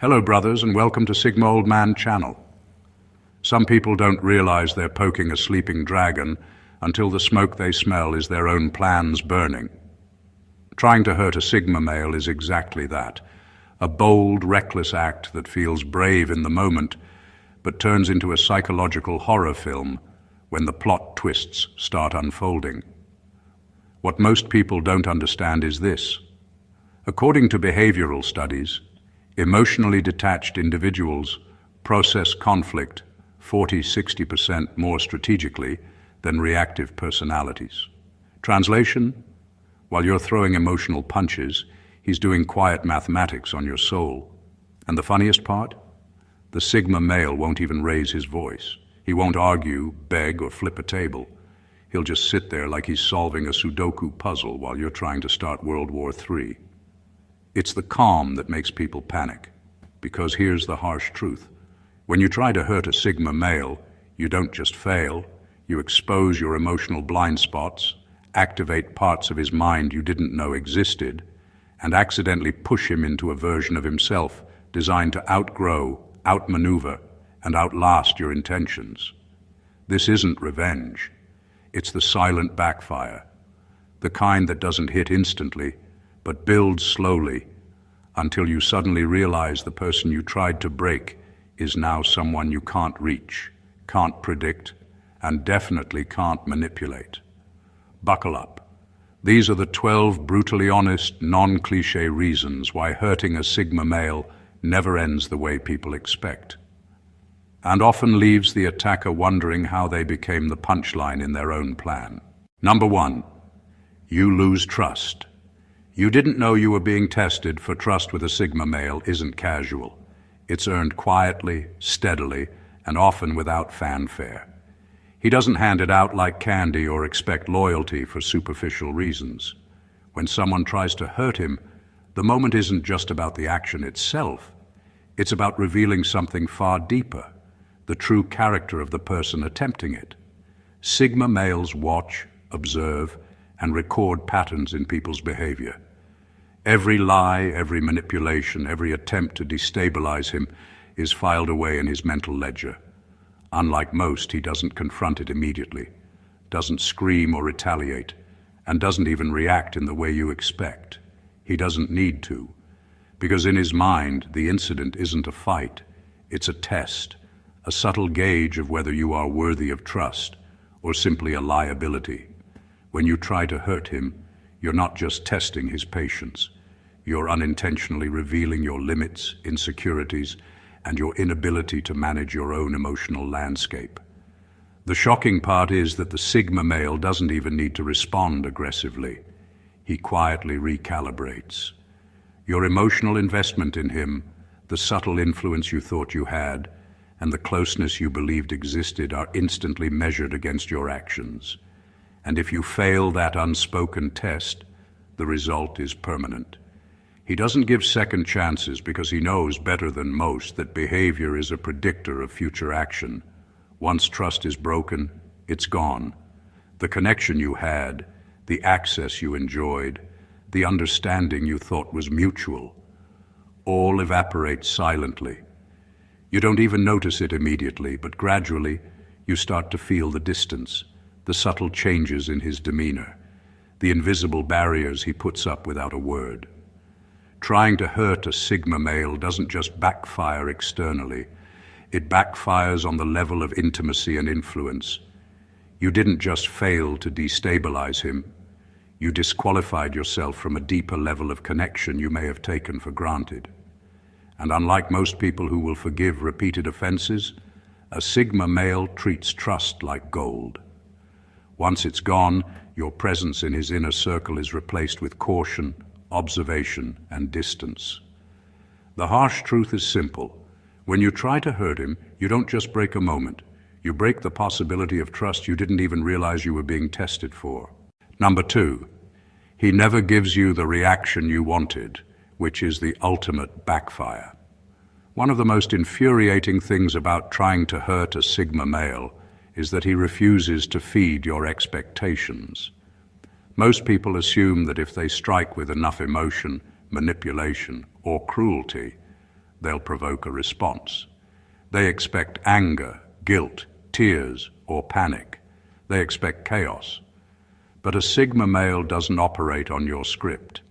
Hello brothers and welcome to Sigma Old Man channel. Some people don't realize they're poking a sleeping dragon until the smoke they smell is their own plans burning. Trying to hurt a Sigma male is exactly that. A bold, reckless act that feels brave in the moment but turns into a psychological horror film when the plot twists start unfolding. What most people don't understand is this. According to behavioral studies, emotionally detached individuals process conflict 40–60% more strategically than reactive personalities. Translation: while you're throwing emotional punches, he's doing quiet mathematics on your soul. And the funniest part? The Sigma male won't even raise his voice. He won't argue, beg, or flip a table. He'll just sit there like he's solving a Sudoku puzzle while you're trying to start World War III. It's the calm that makes people panic, because here's the harsh truth. When you try to hurt a Sigma male, you don't just fail, you expose your emotional blind spots, activate parts of his mind you didn't know existed, and accidentally push him into a version of himself designed to outgrow, outmaneuver, and outlast your intentions. This isn't revenge. It's the silent backfire, the kind that doesn't hit instantly, but builds slowly until you suddenly realize the person you tried to break is now someone you can't reach, can't predict, and definitely can't manipulate. Buckle up. These are the 12 brutally honest, non-cliché reasons why hurting a Sigma male never ends the way people expect, and often leaves the attacker wondering how they became the punchline in their own plan. Number 1. You lose trust. You didn't know you were being tested, for trust with a Sigma male isn't casual. It's earned quietly, steadily, and often without fanfare. He doesn't hand it out like candy or expect loyalty for superficial reasons. When someone tries to hurt him, the moment isn't just about the action itself. It's about revealing something far deeper, the true character of the person attempting it. Sigma males watch, observe, and record patterns in people's behavior. Every lie, every manipulation, every attempt to destabilize him is filed away in his mental ledger. Unlike most, he doesn't confront it immediately, doesn't scream or retaliate, and doesn't even react in the way you expect. He doesn't need to, because in his mind, the incident isn't a fight, it's a test, a subtle gauge of whether you are worthy of trust or simply a liability. When you try to hurt him, you're not just testing his patience. You're unintentionally revealing your limits, insecurities, and your inability to manage your own emotional landscape. The shocking part is that the Sigma male doesn't even need to respond aggressively. He quietly recalibrates. Your emotional investment in him, the subtle influence you thought you had, and the closeness you believed existed are instantly measured against your actions. And if you fail that unspoken test, the result is permanent. He doesn't give second chances because he knows better than most that behavior is a predictor of future action. Once trust is broken, it's gone. The connection you had, the access you enjoyed, the understanding you thought was mutual, all evaporates silently. You don't even notice it immediately, but gradually you start to feel the distance, the subtle changes in his demeanor, the invisible barriers he puts up without a word. Trying to hurt a Sigma male doesn't just backfire externally, it backfires on the level of intimacy and influence. You didn't just fail to destabilize him, you disqualified yourself from a deeper level of connection you may have taken for granted. And unlike most people who will forgive repeated offenses, a Sigma male treats trust like gold. Once it's gone, your presence in his inner circle is replaced with caution, observation, and distance. The harsh truth is simple. When you try to hurt him, you don't just break a moment. You break the possibility of trust you didn't even realize you were being tested for. Number 2, he never gives you the reaction you wanted, which is the ultimate backfire. One of the most infuriating things about trying to hurt a Sigma male is that he refuses to feed your expectations. Most people assume that if they strike with enough emotion, manipulation, or cruelty, they'll provoke a response. They expect anger, guilt, tears, or panic. They expect chaos. But a Sigma male doesn't operate on your script.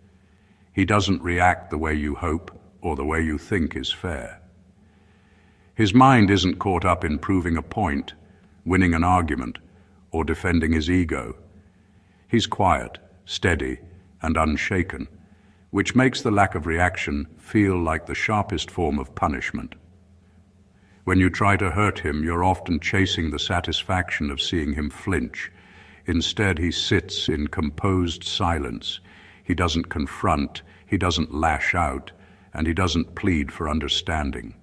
He doesn't react the way you hope or the way you think is fair. His mind isn't caught up in proving a point, winning an argument, or defending his ego. He's quiet, steady, and unshaken, which makes the lack of reaction feel like the sharpest form of punishment. When you try to hurt him, you're often chasing the satisfaction of seeing him flinch. Instead, he sits in composed silence. He doesn't confront, he doesn't lash out, and he doesn't plead for understanding.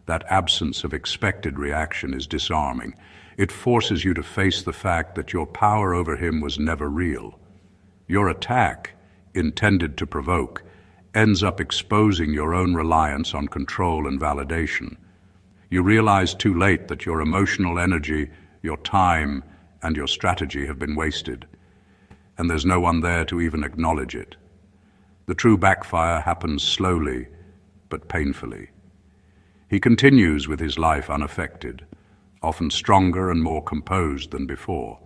That absence of expected reaction is disarming. It forces you to face the fact that your power over him was never real. Your attack, intended to provoke, ends up exposing your own reliance on control and validation. You realize too late that your emotional energy, your time, and your strategy have been wasted, and there's no one there to even acknowledge it. The true backfire happens slowly, but painfully. He continues with his life unaffected, often stronger and more composed than before.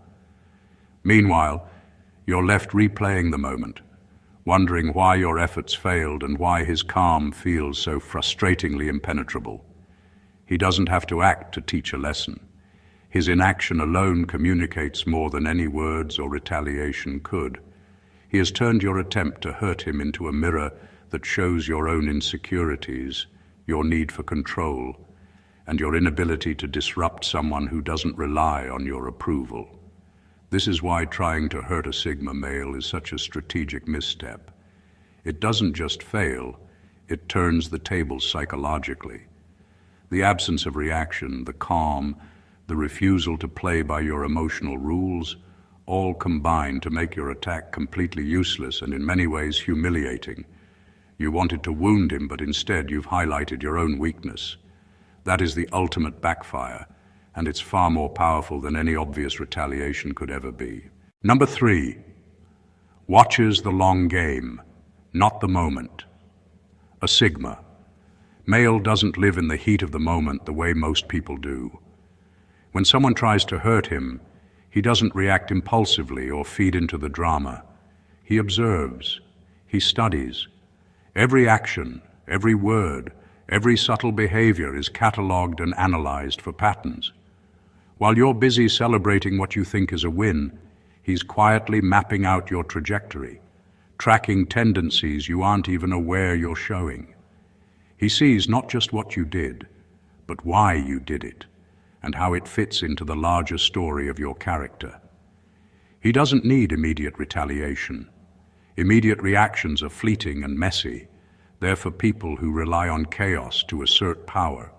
Meanwhile, you're left replaying the moment, wondering why your efforts failed and why his calm feels so frustratingly impenetrable. He doesn't have to act to teach a lesson. His inaction alone communicates more than any words or retaliation could. He has turned your attempt to hurt him into a mirror that shows your own insecurities, your need for control, and your inability to disrupt someone who doesn't rely on your approval. This is why trying to hurt a Sigma male is such a strategic misstep. It doesn't just fail, it turns the tables psychologically. The absence of reaction, the calm, the refusal to play by your emotional rules, all combine to make your attack completely useless and in many ways humiliating. You wanted to wound him, but instead you've highlighted your own weakness. That is the ultimate backfire, and it's far more powerful than any obvious retaliation could ever be. Number 3, watches the long game, not the moment. A Sigma male doesn't live in the heat of the moment the way most people do. When someone tries to hurt him, he doesn't react impulsively or feed into the drama. He observes, he studies. Every action, every word, every subtle behavior is catalogued and analyzed for patterns. While you're busy celebrating what you think is a win, he's quietly mapping out your trajectory, tracking tendencies you aren't even aware you're showing. He sees not just what you did, but why you did it, and how it fits into the larger story of your character. He doesn't need immediate retaliation. Immediate reactions are fleeting and messy. They're for people who rely on chaos to assert power.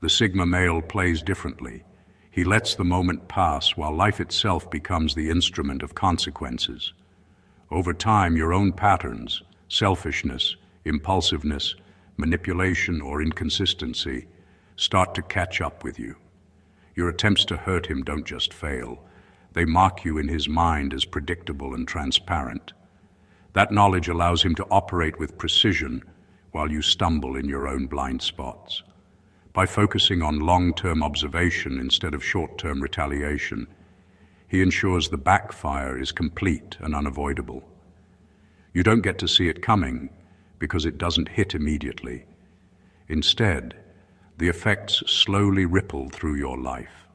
The Sigma male plays differently. He lets the moment pass while life itself becomes the instrument of consequences. Over time, your own patterns, selfishness, impulsiveness, manipulation, or inconsistency start to catch up with you. Your attempts to hurt him don't just fail. They mark you in his mind as predictable and transparent. That knowledge allows him to operate with precision while you stumble in your own blind spots. By focusing on long-term observation instead of short-term retaliation, he ensures the backfire is complete and unavoidable. You don't get to see it coming because it doesn't hit immediately. Instead, the effects slowly ripple through your life.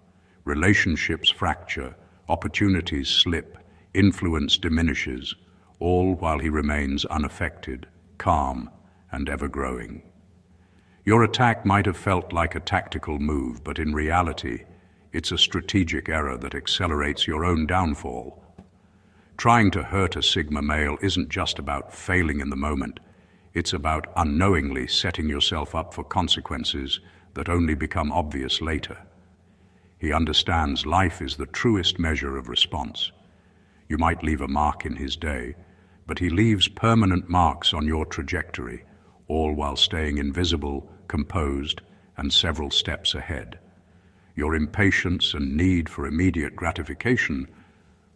Relationships fracture, opportunities slip, influence diminishes, all while he remains unaffected, calm, and ever-growing. Your attack might have felt like a tactical move, but in reality, it's a strategic error that accelerates your own downfall. Trying to hurt a Sigma male isn't just about failing in the moment. It's about unknowingly setting yourself up for consequences that only become obvious later. He understands life is the truest measure of response. You might leave a mark in his day, but he leaves permanent marks on your trajectory, all while staying invisible, composed, and several steps ahead. Your impatience and need for immediate gratification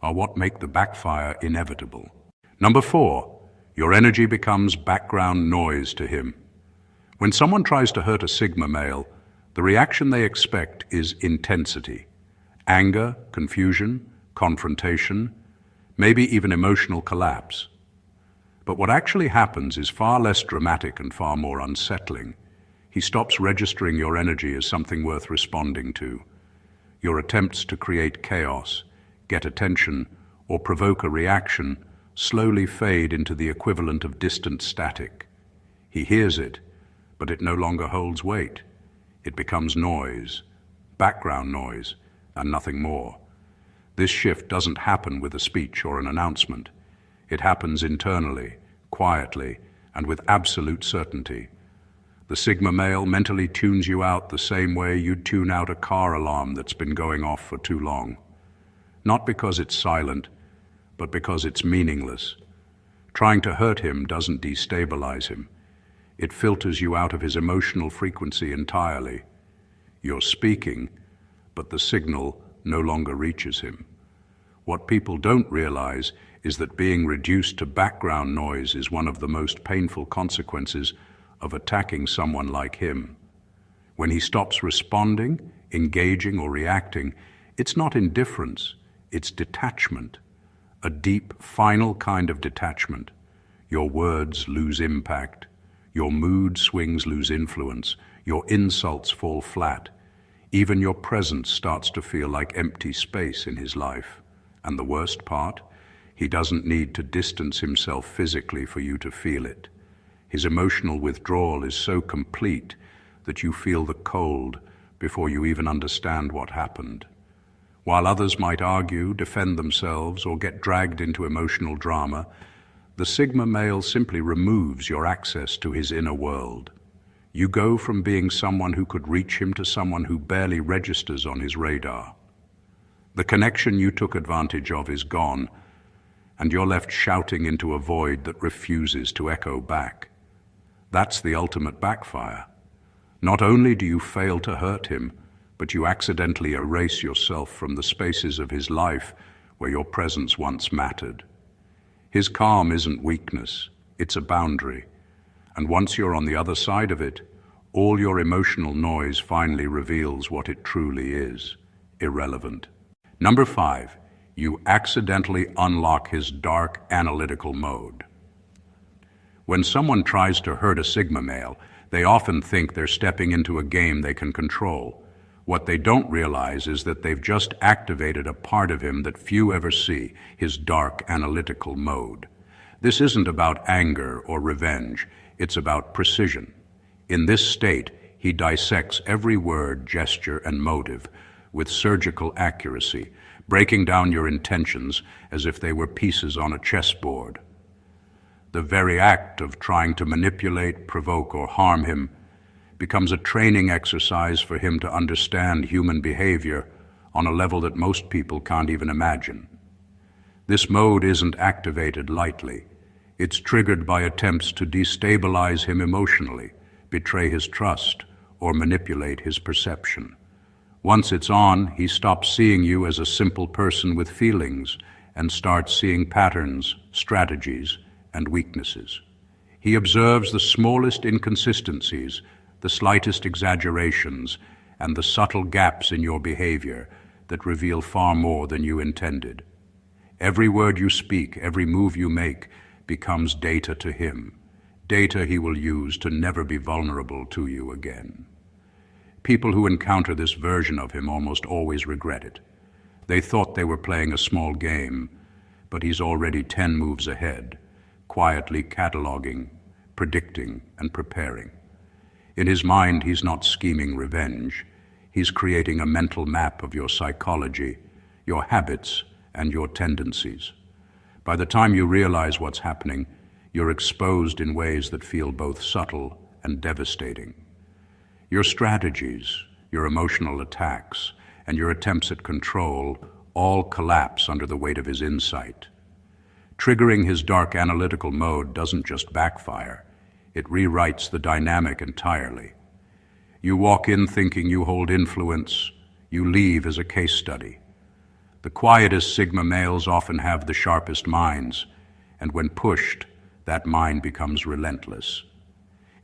are what make the backfire inevitable. Number 4, your energy becomes background noise to him. When someone tries to hurt a Sigma male, the reaction they expect is intensity. Anger, confusion, confrontation, maybe even emotional collapse. But what actually happens is far less dramatic and far more unsettling. He stops registering your energy as something worth responding to. Your attempts to create chaos, get attention, or provoke a reaction slowly fade into the equivalent of distant static. He hears it, but it no longer holds weight. It becomes noise, background noise, and nothing more. This shift doesn't happen with a speech or an announcement. It happens internally, quietly, and with absolute certainty. The Sigma male mentally tunes you out the same way you'd tune out a car alarm that's been going off for too long. Not because it's silent, but because it's meaningless. Trying to hurt him doesn't destabilize him. It filters you out of his emotional frequency entirely. You're speaking, but the signal no longer reaches him. What people don't realize is that being reduced to background noise is one of the most painful consequences of attacking someone like him. When he stops responding, engaging, or reacting, it's not indifference, it's detachment. A deep, final kind of detachment. Your words lose impact. Your mood swings lose influence. Your insults fall flat. Even your presence starts to feel like empty space in his life. And the worst part? He doesn't need to distance himself physically for you to feel it. His emotional withdrawal is so complete that you feel the cold before you even understand what happened. While others might argue, defend themselves, or get dragged into emotional drama, the Sigma male simply removes your access to his inner world. You go from being someone who could reach him to someone who barely registers on his radar. The connection you took advantage of is gone, and you're left shouting into a void that refuses to echo back. That's the ultimate backfire. Not only do you fail to hurt him, but you accidentally erase yourself from the spaces of his life where your presence once mattered. His calm isn't weakness, it's a boundary. And once you're on the other side of it, all your emotional noise finally reveals what it truly is: irrelevant. Number 5, you accidentally unlock his dark analytical mode. When someone tries to hurt a Sigma male, they often think they're stepping into a game they can control. What they don't realize is that they've just activated a part of him that few ever see, his dark analytical mode. This isn't about anger or revenge, it's about precision. In this state, he dissects every word, gesture, and motive with surgical accuracy, breaking down your intentions as if they were pieces on a chessboard. The very act of trying to manipulate, provoke, or harm him becomes a training exercise for him to understand human behavior on a level that most people can't even imagine. This mode isn't activated lightly. It's triggered by attempts to destabilize him emotionally, betray his trust, or manipulate his perception. Once it's on, he stops seeing you as a simple person with feelings and starts seeing patterns, strategies, and weaknesses. He observes the smallest inconsistencies, the slightest exaggerations, and the subtle gaps in your behavior that reveal far more than you intended. Every word you speak, every move you make, becomes data to him, data he will use to never be vulnerable to you again. People who encounter this version of him almost always regret it. They thought they were playing a small game, but he's already 10 moves ahead, quietly cataloging, predicting, and preparing. In his mind, he's not scheming revenge. He's creating a mental map of your psychology, your habits, and your tendencies. By the time you realize what's happening, you're exposed in ways that feel both subtle and devastating. Your strategies, your emotional attacks, and your attempts at control all collapse under the weight of his insight. Triggering his dark analytical mode doesn't just backfire, it rewrites the dynamic entirely. You walk in thinking you hold influence, you leave as a case study. The quietest Sigma males often have the sharpest minds, and when pushed, that mind becomes relentless.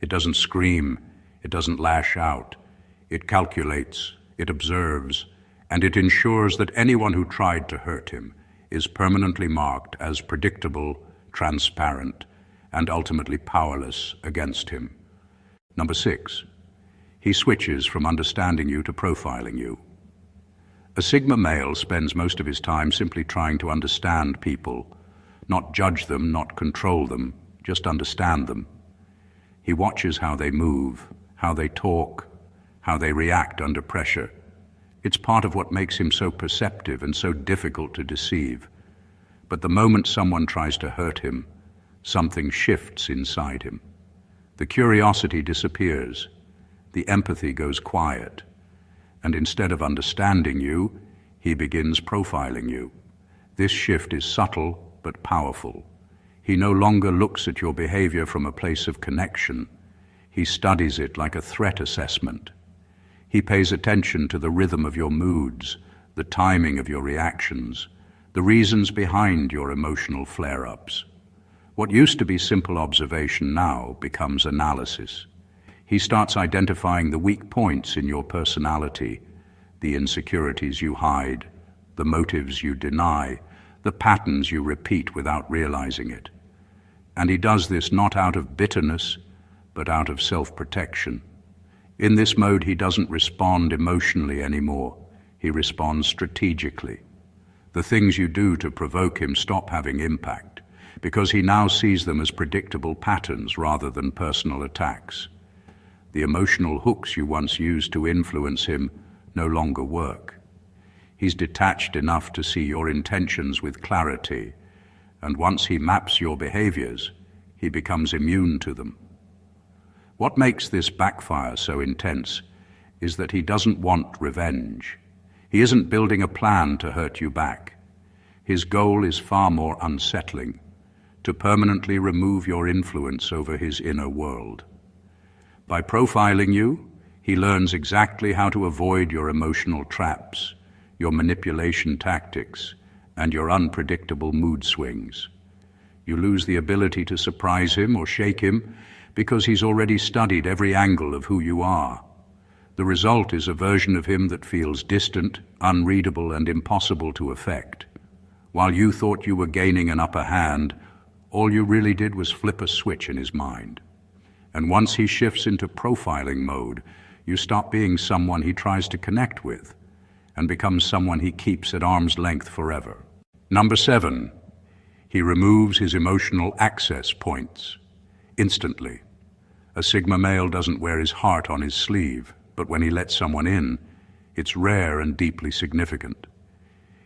It doesn't scream, It doesn't lash out. It calculates, it observes, and it ensures that anyone who tried to hurt him is permanently marked as predictable, transparent, and ultimately powerless against him. Number 6, he switches from understanding you to profiling you. A Sigma male spends most of his time simply trying to understand people, not judge them, not control them, just understand them. He watches how they move, how they talk, how they react under pressure. It's part of what makes him so perceptive and so difficult to deceive. But the moment someone tries to hurt him, something shifts inside him. The curiosity disappears, the empathy goes quiet, and instead of understanding you, he begins profiling you. This shift is subtle but powerful. He no longer looks at your behavior from a place of connection. He studies it like a threat assessment. He pays attention to the rhythm of your moods, the timing of your reactions, the reasons behind your emotional flare-ups. What used to be simple observation now becomes analysis. He starts identifying the weak points in your personality, the insecurities you hide, the motives you deny, the patterns you repeat without realizing it. And he does this not out of bitterness, but out of self-protection. In this mode, he doesn't respond emotionally anymore. He responds strategically. The things you do to provoke him stop having impact, because he now sees them as predictable patterns rather than personal attacks. The emotional hooks you once used to influence him no longer work. He's detached enough to see your intentions with clarity, and once he maps your behaviors, he becomes immune to them. What makes this backfire so intense is that he doesn't want revenge. He isn't building a plan to hurt you back. His goal is far more unsettling, to permanently remove your influence over his inner world. By profiling you, he learns exactly how to avoid your emotional traps, your manipulation tactics, and your unpredictable mood swings. You lose the ability to surprise him or shake him because he's already studied every angle of who you are. The result is a version of him that feels distant, unreadable, and impossible to affect. While you thought you were gaining an upper hand, all you really did was flip a switch in his mind. And once he shifts into profiling mode, you stop being someone he tries to connect with and become someone he keeps at arm's length forever. Number 7, he removes his emotional access points instantly. A Sigma male doesn't wear his heart on his sleeve, but when he lets someone in, it's rare and deeply significant.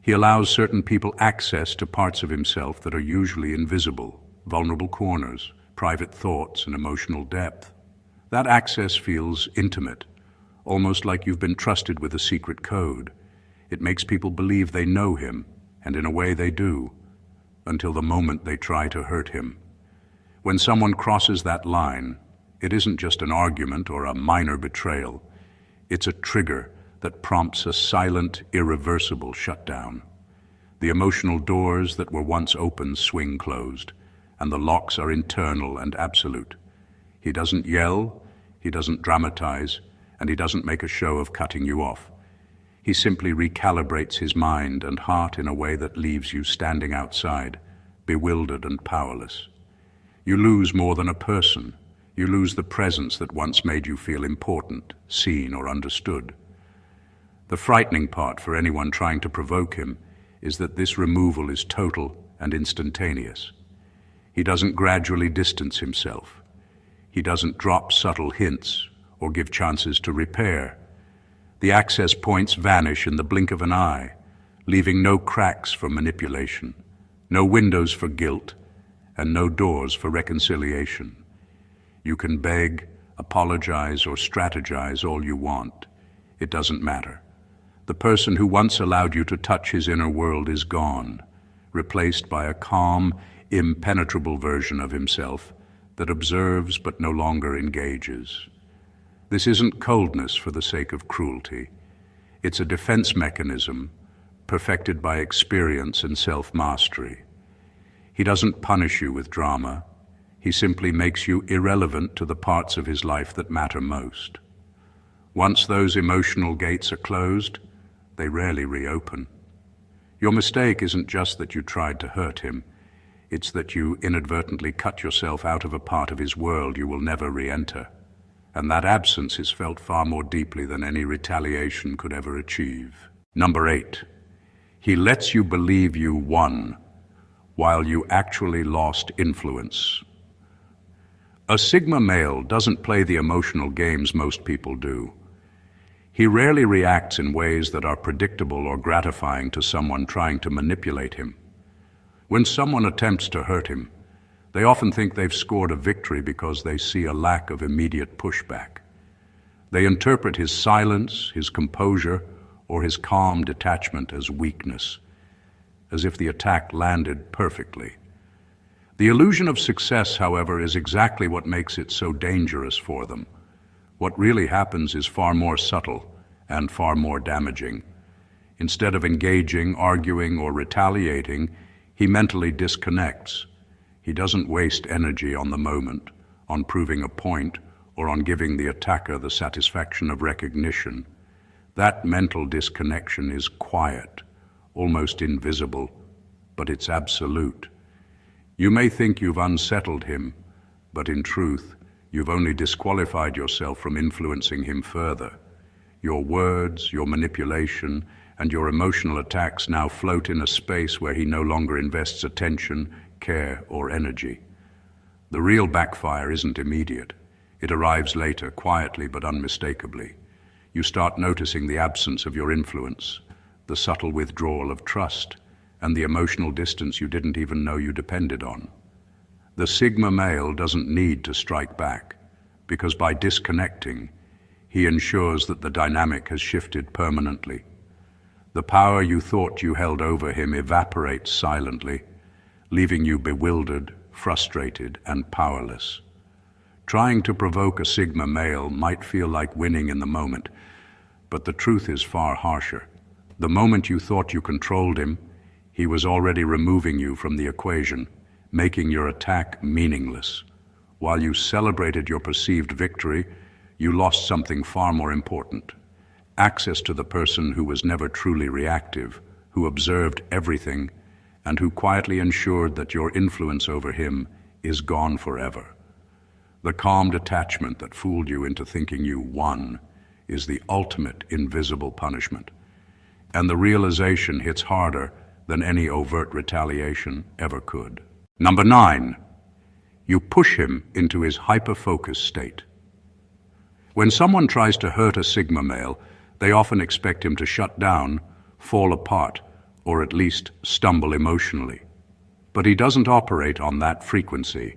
He allows certain people access to parts of himself that are usually invisible, vulnerable corners, private thoughts, and emotional depth. That access feels intimate, almost like you've been trusted with a secret code. It makes people believe they know him, and in a way they do, until the moment they try to hurt him. When someone crosses that line, it isn't just an argument or a minor betrayal. It's a trigger that prompts a silent, irreversible shutdown. The emotional doors that were once open swing closed, and the locks are internal and absolute. He doesn't yell, he doesn't dramatize, and he doesn't make a show of cutting you off. He simply recalibrates his mind and heart in a way that leaves you standing outside, bewildered and powerless. You lose more than a person. You lose the presence that once made you feel important, seen, or understood. The frightening part for anyone trying to provoke him is that this removal is total and instantaneous. He doesn't gradually distance himself. He doesn't drop subtle hints or give chances to repair. The access points vanish in the blink of an eye, leaving no cracks for manipulation, no windows for guilt, and no doors for reconciliation. You can beg, apologize, or strategize all you want. It doesn't matter. The person who once allowed you to touch his inner world is gone, replaced by a calm, impenetrable version of himself that observes but no longer engages. This isn't coldness for the sake of cruelty. It's a defense mechanism perfected by experience and self-mastery. He doesn't punish you with drama. He simply makes you irrelevant to the parts of his life that matter most. Once those emotional gates are closed, they rarely reopen. Your mistake isn't just that you tried to hurt him, it's that you inadvertently cut yourself out of a part of his world you will never re-enter. And that absence is felt far more deeply than any retaliation could ever achieve. Number 8. He lets you believe you won, while you actually lost influence. A Sigma male doesn't play the emotional games most people do. He rarely reacts in ways that are predictable or gratifying to someone trying to manipulate him. When someone attempts to hurt him, they often think they've scored a victory because they see a lack of immediate pushback. They interpret his silence, his composure, or his calm detachment as weakness, as if the attack landed perfectly. The illusion of success, however, is exactly what makes it so dangerous for them. What really happens is far more subtle and far more damaging. Instead of engaging, arguing, or retaliating, he mentally disconnects. He doesn't waste energy on the moment, on proving a point, or on giving the attacker the satisfaction of recognition. That mental disconnection is quiet, almost invisible, but it's absolute. You may think you've unsettled him, but in truth, you've only disqualified yourself from influencing him further. Your words, your manipulation, and your emotional attacks now float in a space where he no longer invests attention, care, or energy. The real backfire isn't immediate. It arrives later, quietly but unmistakably. You start noticing the absence of your influence, the subtle withdrawal of trust, and the emotional distance you didn't even know you depended on. The Sigma male doesn't need to strike back, because by disconnecting, he ensures that the dynamic has shifted permanently. The power you thought you held over him evaporates silently, leaving you bewildered, frustrated, and powerless. Trying to provoke a Sigma male might feel like winning in the moment, but the truth is far harsher. The moment you thought you controlled him, he was already removing you from the equation, making your attack meaningless. While you celebrated your perceived victory, you lost something far more important: access to the person who was never truly reactive, who observed everything, and who quietly ensured that your influence over him is gone forever. The calm detachment that fooled you into thinking you won is the ultimate invisible punishment, and the realization hits harder than any overt retaliation ever could. Number 9, you push him into his hyper-focused state. When someone tries to hurt a Sigma male, they often expect him to shut down, fall apart, or at least stumble emotionally. But he doesn't operate on that frequency.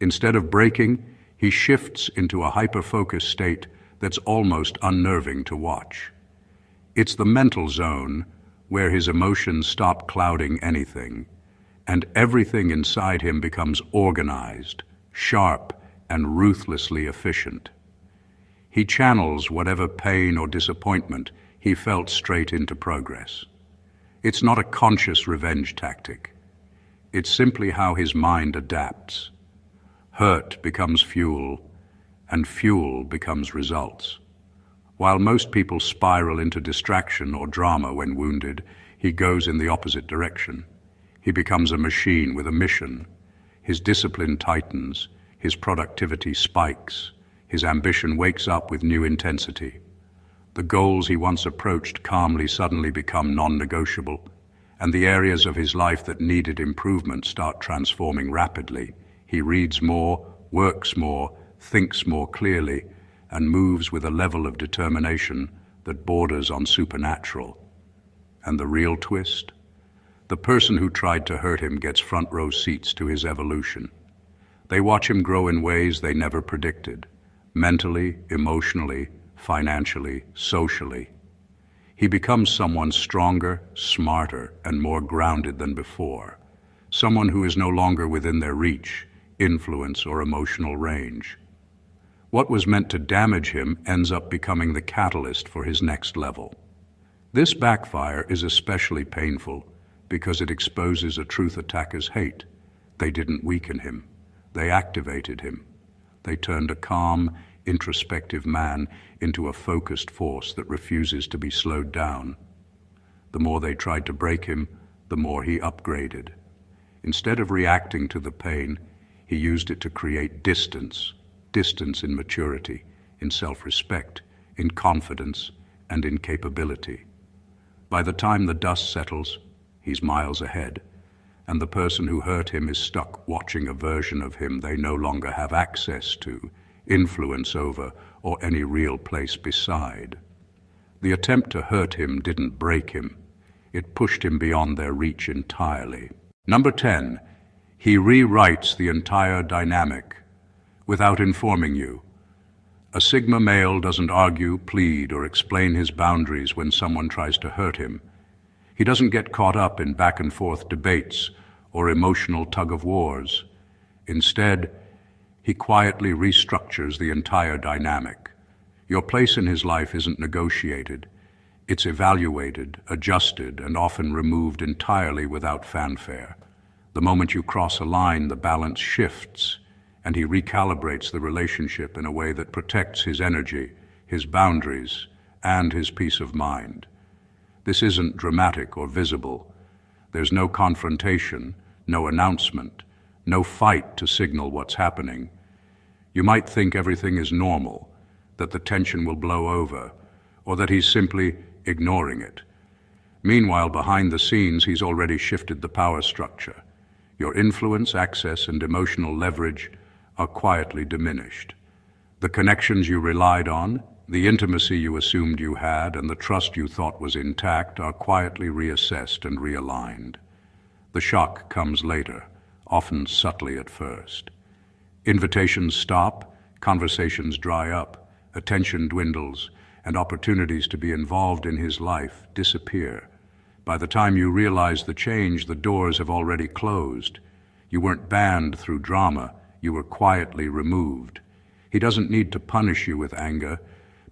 Instead of breaking, he shifts into a hyper-focused state that's almost unnerving to watch. It's the mental zone where his emotions stop clouding anything, and everything inside him becomes organized, sharp, and ruthlessly efficient. He channels whatever pain or disappointment he felt straight into progress. It's not a conscious revenge tactic. It's simply how his mind adapts. Hurt becomes fuel, and fuel becomes results. While most people spiral into distraction or drama when wounded, he goes in the opposite direction. He becomes a machine with a mission. His discipline tightens, his productivity spikes, his ambition wakes up with new intensity. The goals he once approached calmly suddenly become non-negotiable, and the areas of his life that needed improvement start transforming rapidly. He reads more, works more, thinks more clearly, and moves with a level of determination that borders on supernatural. And the real twist? The person who tried to hurt him gets front row seats to his evolution. They watch him grow in ways they never predicted, mentally, emotionally, financially, socially. He becomes someone stronger, smarter, and more grounded than before. Someone who is no longer within their reach, influence, or emotional range. What was meant to damage him ends up becoming the catalyst for his next level. This backfire is especially painful because it exposes a truth attackers hate. They didn't weaken him. They activated him. They turned a calm, introspective man into a focused force that refuses to be slowed down. The more they tried to break him, the more he upgraded. Instead of reacting to the pain, he used it to create distance in maturity, in self-respect, in confidence, and in capability. By the time the dust settles, he's miles ahead, and the person who hurt him is stuck watching a version of him they no longer have access to, influence over, or any real place beside. The attempt to hurt him didn't break him. It pushed him beyond their reach entirely. Number 10, he rewrites the entire dynamic without informing you. A Sigma male doesn't argue, plead, or explain his boundaries when someone tries to hurt him. He doesn't get caught up in back-and-forth debates or emotional tug-of-wars. Instead, he quietly restructures the entire dynamic. Your place in his life isn't negotiated. It's evaluated, adjusted, and often removed entirely without fanfare. The moment you cross a line, the balance shifts, and he recalibrates the relationship in a way that protects his energy, his boundaries, and his peace of mind. This isn't dramatic or visible. There's no confrontation, no announcement, no fight to signal what's happening. You might think everything is normal, that the tension will blow over, or that he's simply ignoring it. Meanwhile, behind the scenes, he's already shifted the power structure. Your influence, access, and emotional leverage are quietly diminished. The connections you relied on, the intimacy you assumed you had, and the trust you thought was intact are quietly reassessed and realigned. The shock comes later, often subtly at first. Invitations stop, conversations dry up, attention dwindles, and opportunities to be involved in his life disappear. By the time you realize the change, the doors have already closed. You weren't banned through drama, you were quietly removed. He doesn't need to punish you with anger,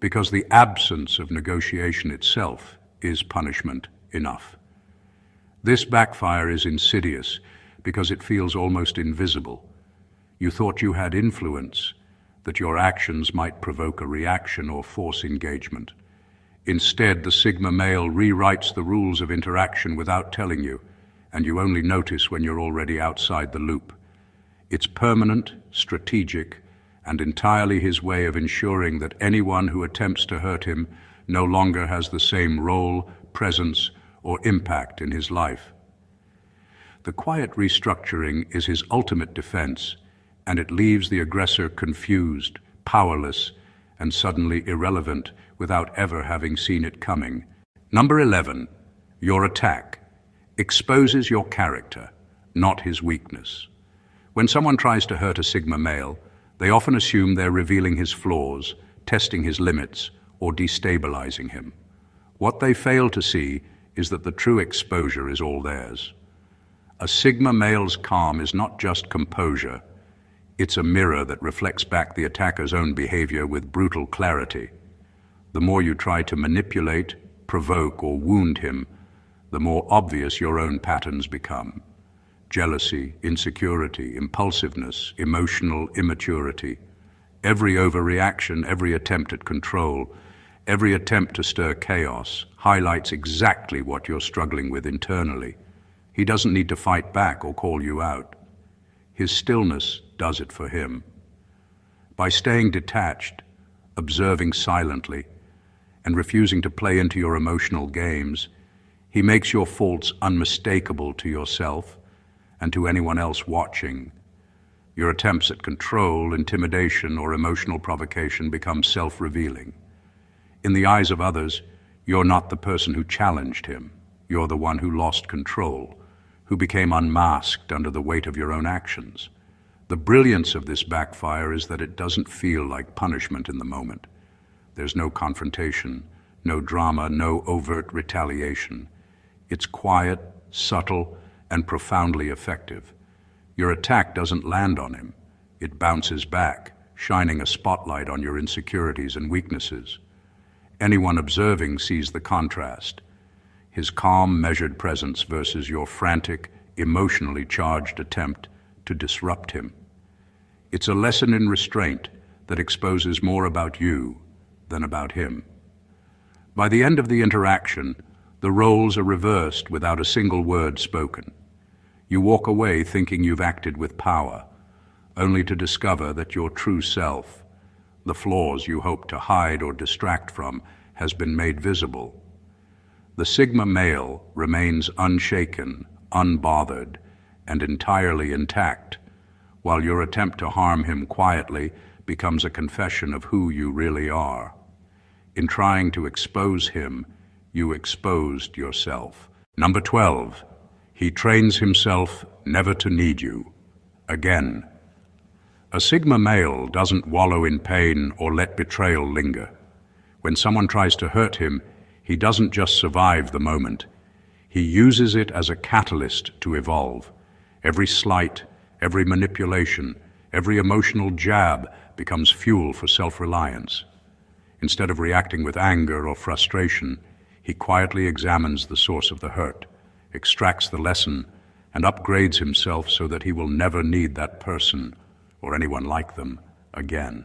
because the absence of negotiation itself is punishment enough. This backfire is insidious because it feels almost invisible. You thought you had influence, that your actions might provoke a reaction or force engagement. Instead, the Sigma male rewrites the rules of interaction without telling you, and you only notice when you're already outside the loop. It's permanent, strategic, and entirely his way of ensuring that anyone who attempts to hurt him no longer has the same role, presence, or impact in his life. The quiet restructuring is his ultimate defense, and it leaves the aggressor confused, powerless, and suddenly irrelevant without ever having seen it coming. Number 11, your attack exposes your character, not his weakness. When someone tries to hurt a Sigma male, they often assume they're revealing his flaws, testing his limits, or destabilizing him. What they fail to see is that the true exposure is all theirs. A Sigma male's calm is not just composure, it's a mirror that reflects back the attacker's own behavior with brutal clarity. The more you try to manipulate, provoke, or wound him, the more obvious your own patterns become. Jealousy, insecurity, impulsiveness, emotional immaturity. Every overreaction, every attempt at control, every attempt to stir chaos highlights exactly what you're struggling with internally. He doesn't need to fight back or call you out. His stillness does it for him. By staying detached, observing silently, and refusing to play into your emotional games, he makes your faults unmistakable to yourself and to anyone else watching. Your attempts at control, intimidation, or emotional provocation become self-revealing. In the eyes of others, you're not the person who challenged him. You're the one who lost control, who became unmasked under the weight of your own actions. The brilliance of this backfire is that it doesn't feel like punishment in the moment. There's no confrontation, no drama, no overt retaliation. It's quiet, subtle, and profoundly effective. Your attack doesn't land on him. It bounces back, shining a spotlight on your insecurities and weaknesses. Anyone observing sees the contrast. His calm, measured presence versus your frantic, emotionally charged attempt to disrupt him. It's a lesson in restraint that exposes more about you than about him. By the end of the interaction, the roles are reversed without a single word spoken. You walk away thinking you've acted with power, only to discover that your true self, the flaws you hope to hide or distract from, has been made visible. The Sigma male remains unshaken, unbothered, and entirely intact, while your attempt to harm him quietly becomes a confession of who you really are. In trying to expose him, you exposed yourself. Number 12, he trains himself never to need you again. A Sigma male doesn't wallow in pain or let betrayal linger. When someone tries to hurt him, he doesn't just survive the moment. He uses it as a catalyst to evolve. Every slight, every manipulation, every emotional jab becomes fuel for self-reliance. Instead of reacting with anger or frustration, he quietly examines the source of the hurt, extracts the lesson, and upgrades himself so that he will never need that person or anyone like them again.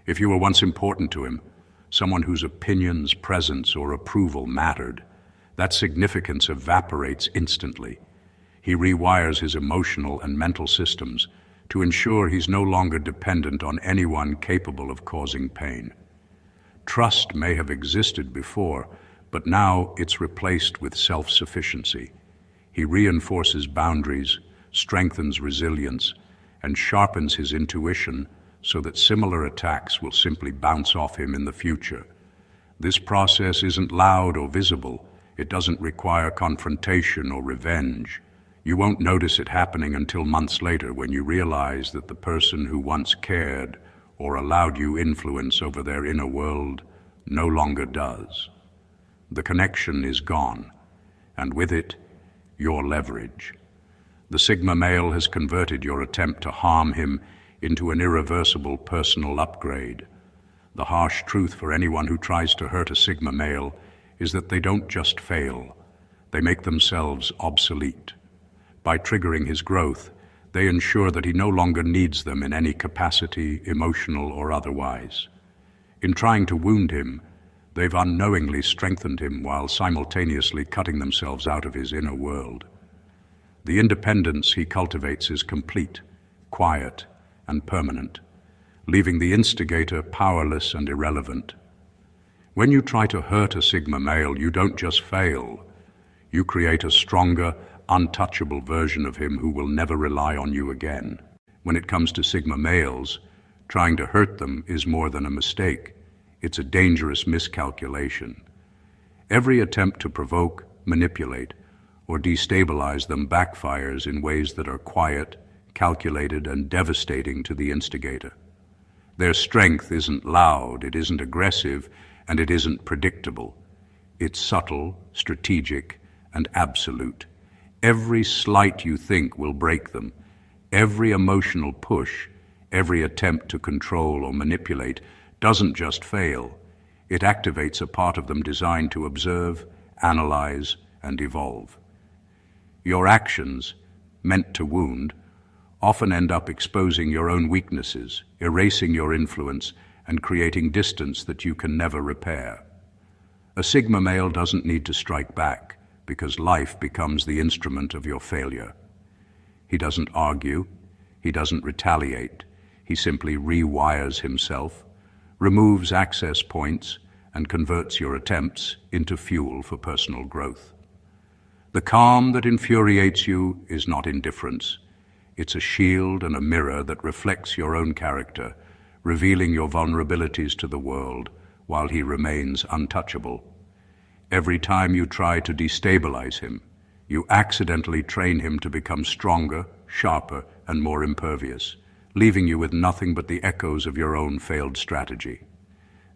If you were once important to him, someone whose opinions, presence, or approval mattered, that significance evaporates instantly. He rewires his emotional and mental systems to ensure he's no longer dependent on anyone capable of causing pain. Trust may have existed before, but now it's replaced with self-sufficiency. He reinforces boundaries, strengthens resilience, and sharpens his intuition so that similar attacks will simply bounce off him in the future. This process isn't loud or visible. It doesn't require confrontation or revenge. You won't notice it happening until months later when you realize that the person who once cared or allowed you influence over their inner world no longer does. The connection is gone, and with it, your leverage. The Sigma male has converted your attempt to harm him into an irreversible personal upgrade. The harsh truth for anyone who tries to hurt a Sigma male is that they don't just fail, they make themselves obsolete. By triggering his growth, they ensure that he no longer needs them in any capacity, emotional or otherwise. In trying to wound him, they've unknowingly strengthened him while simultaneously cutting themselves out of his inner world. The independence he cultivates is complete, quiet, and permanent, leaving the instigator powerless and irrelevant. When you try to hurt a Sigma male, you don't just fail. You create a stronger, untouchable version of him who will never rely on you again. When it comes to Sigma males, trying to hurt them is more than a mistake. It's a dangerous miscalculation. Every attempt to provoke, manipulate, or destabilize them backfires in ways that are quiet, calculated, and devastating to the instigator. Their strength isn't loud, it isn't aggressive, and it isn't predictable. It's subtle, strategic, and absolute. Every slight you think will break them. Every emotional push, every attempt to control or manipulate doesn't just fail. It activates a part of them designed to observe, analyze, and evolve. Your actions, meant to wound, often end up exposing your own weaknesses, erasing your influence, and creating distance that you can never repair. A Sigma male doesn't need to strike back, because life becomes the instrument of your failure. He doesn't argue, he doesn't retaliate, he simply rewires himself, removes access points, and converts your attempts into fuel for personal growth. The calm that infuriates you is not indifference. It's a shield and a mirror that reflects your own character, revealing your vulnerabilities to the world while he remains untouchable. Every time you try to destabilize him, you accidentally train him to become stronger, sharper, and more impervious, leaving you with nothing but the echoes of your own failed strategy.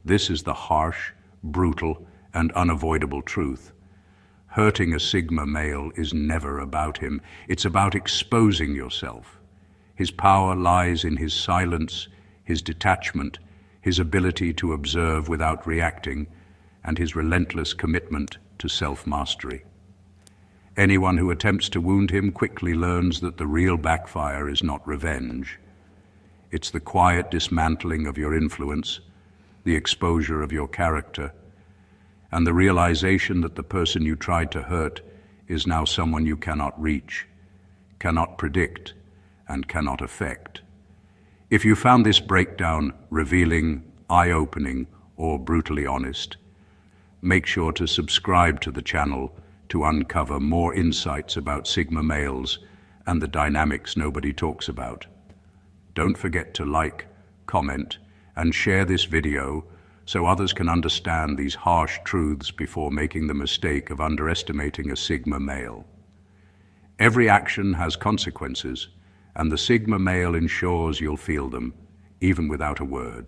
This is the harsh, brutal, and unavoidable truth. Hurting a Sigma male is never about him. It's about exposing yourself. His power lies in his silence, his detachment, his ability to observe without reacting, and his relentless commitment to self-mastery. Anyone who attempts to wound him quickly learns that the real backfire is not revenge. It's the quiet dismantling of your influence, the exposure of your character, and the realization that the person you tried to hurt is now someone you cannot reach, cannot predict, and cannot affect. If you found this breakdown revealing, eye-opening, or brutally honest, make sure to subscribe to the channel to uncover more insights about Sigma males and the dynamics nobody talks about. Don't forget to like, comment, and share this video so others can understand these harsh truths before making the mistake of underestimating a Sigma male. Every action has consequences, and the Sigma male ensures you'll feel them, even without a word.